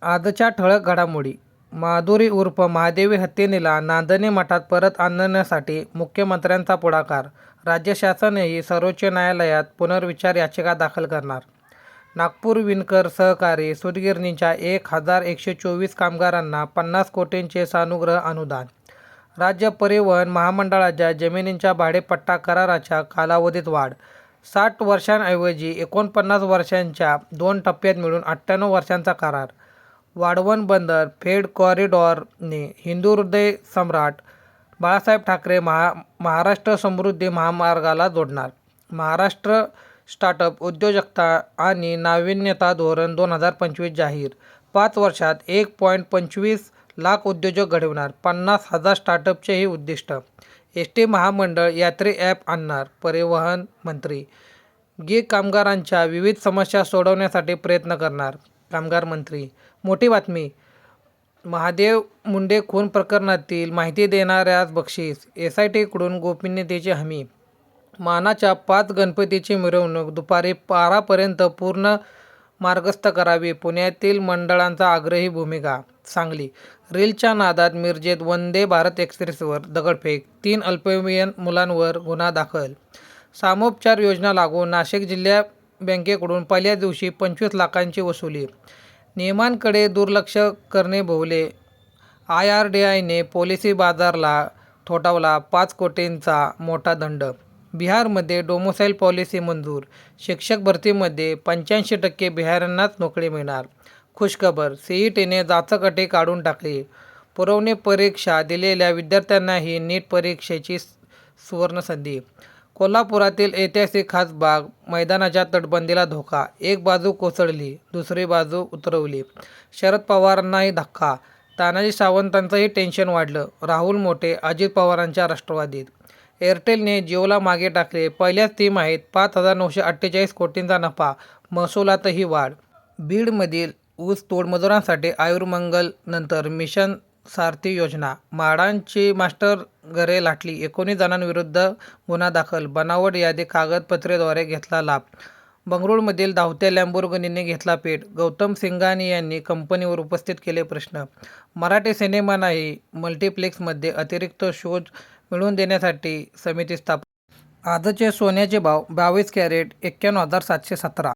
आजच्या ठळक घडामोडी. माधुरी उर्फ महादेवी हत्तीनीला नांदणी मठात परत आणण्यासाठी मुख्यमंत्र्यांचा पुढाकार. राज्य शासनही सर्वोच्च न्यायालयात पुनर्विचार याचिका दाखल करणार. नागपूर विणकर सहकारी सूतगिरणीच्या 1,124 कामगारांना 50 कोटींचे सानुग्रह अनुदान. राज्य परिवहन महामंडळाच्या जमिनींच्या भाडेपट्टा कराराच्या कालावधीत वाढ. 60 वर्षांऐवजी 49 वर्षांच्या 2 टप्प्यात मिळून 98 वर्षांचा करार. वाढवण बंदर फेड कॉरिडॉरने हिंदू हृदय सम्राट बाळासाहेब ठाकरे महाराष्ट्र समृद्धी महामार्गाला जोडणार. महाराष्ट्र स्टार्टअप उद्योजकता आणि नाविन्यता धोरण 2025 जाहीर. 5 वर्षात 1.25 लाख उद्योजक घडविणार. 50,000 स्टार्टअपचे उद्दिष्ट. एसटी महामंडळ यात्री ॲप आणणार. परिवहन मंत्री गिग कामगारांच्या विविध समस्या सोडवण्यासाठी प्रयत्न करणार. कामगार मंत्री. मोठी बातमी. महादेव मुंडे खून प्रकरणातील माहिती देणाऱ्यास बक्षीस. SITकडून गोपनीयतेची हमी. मानाच्या 5 गणपतीची मिरवणूक दुपारी 12 पर्यंत पूर्ण मार्गस्थ करावी. पुण्यातील मंडळांचा आग्रही भूमिका. सांगली. रीलच्या नादात मिरजेत वंदे भारत एक्सप्रेसवर दगडफेक. 3 अल्पवयीन मुलांवर गुन्हा दाखल. सामोपचार योजना लागू. नाशिक जिल्हा बँकेकडून पहिल्या दिवशी 25 लाखांची वसुली. नियमांकडे दुर्लक्ष करणे भोवले. IRDAईने पॉलिसी बाजारला थोठावला 5 कोटींचा मोठा दंड. बिहारमध्ये डोमोसाईल पॉलिसी मंजूर. शिक्षक भरतीमध्ये 85% बिहाऱ्यांनाच नोकरी मिळणार. खुशखबर. CETने जाचक अटी काढून टाकली. पुरवणी परीक्षा दिलेल्या विद्यार्थ्यांनाही नीट परीक्षेची सुवर्णसंधी. कोल्हापुरातील ऐतिहासिक खासबाग मैदानाच्या तटबंदीला धोका. एक बाजू कोसळली, दुसरी बाजू उतरवली. शरद पवारांनाही धक्का. तानाजी सावंतांचंही टेन्शन वाढलं. राहुल मोठे अजित पवारांच्या राष्ट्रवादीत. एअरटेलने जिओला मागे टाकले. पहिल्याच तिमाहीत 5,948 कोटींचा नफा. महसुलातही वाढ. बीडमधील ऊस तोड मजुरांसाठी आयुर्मंगल नंतर मिशन सारथी योजना. म्हाडांची मास्टर घरे लाटली. 19 जणांविरुद्ध गुन्हा दाखल. बनावट यादी कागदपत्रेद्वारे घेतला लाभ. बंगळुरूमधील धावत्या लॅम्बोर्गिनीने घेतला पेट. गौतम सिंघानी यांनी कंपनीवर उपस्थित केले प्रश्न. मराठी सिनेमांनाही मल्टिप्लेक्समध्ये अतिरिक्त शोज मिळवून देण्यासाठी समिती स्थापन. आजचे सोन्याचे भाव. 22 कॅरेट 91,717.